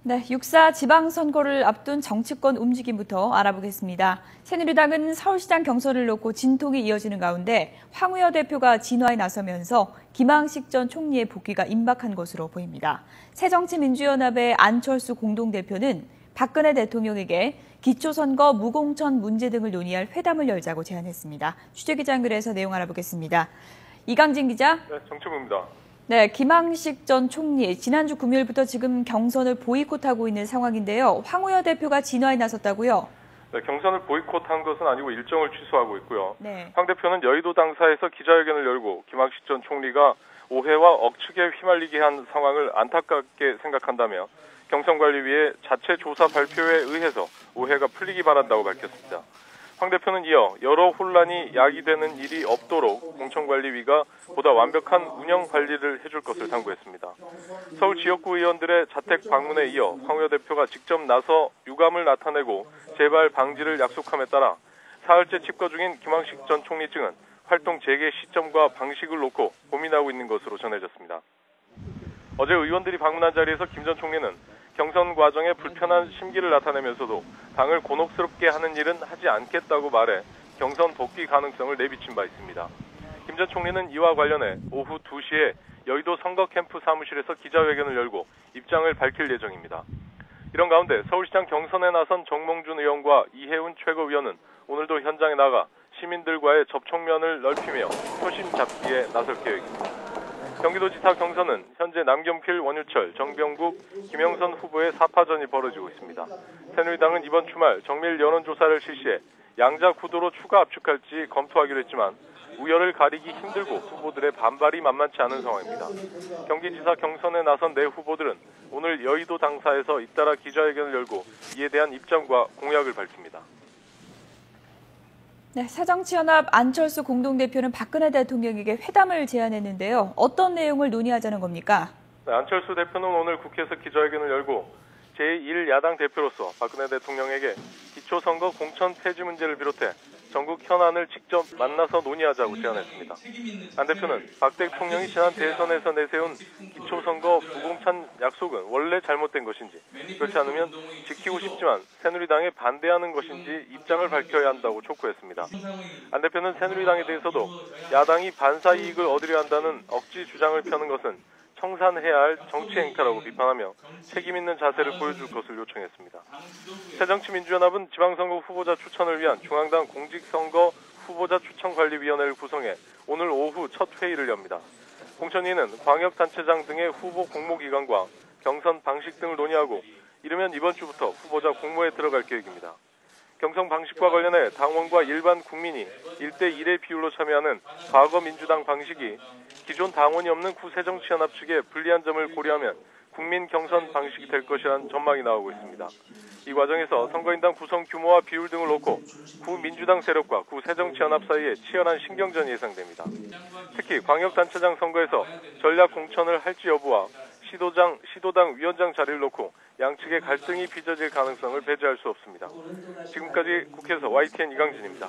네, 6.4 지방선거를 앞둔 정치권 움직임부터 알아보겠습니다. 새누리당은 서울시장 경선을 놓고 진통이 이어지는 가운데 황우여 대표가 진화에 나서면서 김항식 전 총리의 복귀가 임박한 것으로 보입니다. 새정치민주연합의 안철수 공동대표는 박근혜 대통령에게 기초선거 무공천 문제 등을 논의할 회담을 열자고 제안했습니다. 취재기자 연결해서 내용 알아보겠습니다. 이강진 기자. 네, 정치부입니다. 네, 김항식 전 총리, 지난주 금요일부터 지금 경선을 보이콧하고 있는 상황인데요. 황우여 대표가 진화에 나섰다고요? 네, 경선을 보이콧한 것은 아니고 일정을 취소하고 있고요. 네. 황 대표는 여의도 당사에서 기자회견을 열고 김항식 전 총리가 오해와 억측에 휘말리게 한 상황을 안타깝게 생각한다며 경선관리위의 자체 조사 발표에 의해서 오해가 풀리기 바란다고 밝혔습니다. 황 대표는 이어 여러 혼란이 야기되는 일이 없도록 공천관리위가 보다 완벽한 운영 관리를 해줄 것을 당부했습니다. 서울 지역구 의원들의 자택 방문에 이어 황우여 대표가 직접 나서 유감을 나타내고 재발 방지를 약속함에 따라 사흘째 집거 중인 김항식 전 총리 측은 활동 재개 시점과 방식을 놓고 고민하고 있는 것으로 전해졌습니다. 어제 의원들이 방문한 자리에서 김 전 총리는 경선 과정에 불편한 심기를 나타내면서도 당을 곤혹스럽게 하는 일은 하지 않겠다고 말해 경선 복귀 가능성을 내비친 바 있습니다. 김 전 총리는 이와 관련해 오후 2시에 여의도 선거 캠프 사무실에서 기자회견을 열고 입장을 밝힐 예정입니다. 이런 가운데 서울시장 경선에 나선 정몽준 의원과 이해운 최고위원은 오늘도 현장에 나가 시민들과의 접촉면을 넓히며 표심 잡기에 나설 계획입니다. 경기도지사 경선은 현재 남경필, 원유철, 정병국, 김영선 후보의 4파전이 벌어지고 있습니다. 새누리당은 이번 주말 정밀 여론조사를 실시해 양자 구도로 추가 압축할지 검토하기로 했지만 우열을 가리기 힘들고 후보들의 반발이 만만치 않은 상황입니다. 경기지사 경선에 나선 네 후보들은 오늘 여의도 당사에서 잇따라 기자회견을 열고 이에 대한 입장과 공약을 밝힙니다. 네, 새정치연합 안철수 공동대표는 박근혜 대통령에게 회담을 제안했는데요. 어떤 내용을 논의하자는 겁니까? 네, 안철수 대표는 오늘 국회에서 기자회견을 열고 제1야당 대표로서 박근혜 대통령에게 기초선거 공천 폐지 문제를 비롯해 전국 현안을 직접 만나서 논의하자고 제안했습니다. 안 대표는 박 대통령이 지난 대선에서 내세운 기초선거 무공천 약속은 원래 잘못된 것인지, 그렇지 않으면 지키고 싶지만 새누리당에 반대하는 것인지 입장을 밝혀야 한다고 촉구했습니다. 안 대표는 새누리당에 대해서도 야당이 반사 이익을 얻으려 한다는 억지 주장을 펴는 것은 청산해야 할 정치 행태라고 비판하며 책임 있는 자세를 보여줄 것을 요청했습니다. 새정치민주연합은 지방선거 후보자 추천을 위한 중앙당 공직선거 후보자 추천관리위원회를 구성해 오늘 오후 첫 회의를 엽니다. 공천위는 광역단체장 등의 후보 공모기관과 경선 방식 등을 논의하고 이르면 이번 주부터 후보자 공모에 들어갈 계획입니다. 경선 방식과 관련해 당원과 일반 국민이 1대1의 비율로 참여하는 과거 민주당 방식이 기존 당원이 없는 구 새정치연합 측에 불리한 점을 고려하면 국민 경선 방식이 될 것이라는 전망이 나오고 있습니다. 이 과정에서 선거인단 구성 규모와 비율 등을 놓고 구 민주당 세력과 구 새정치연합 사이에 치열한 신경전이 예상됩니다. 특히 광역단체장 선거에서 전략 공천을 할지 여부와 시도당 위원장 자리를 놓고 양측의 갈등이 빚어질 가능성을 배제할 수 없습니다. 지금까지 국회에서 YTN 이강진입니다.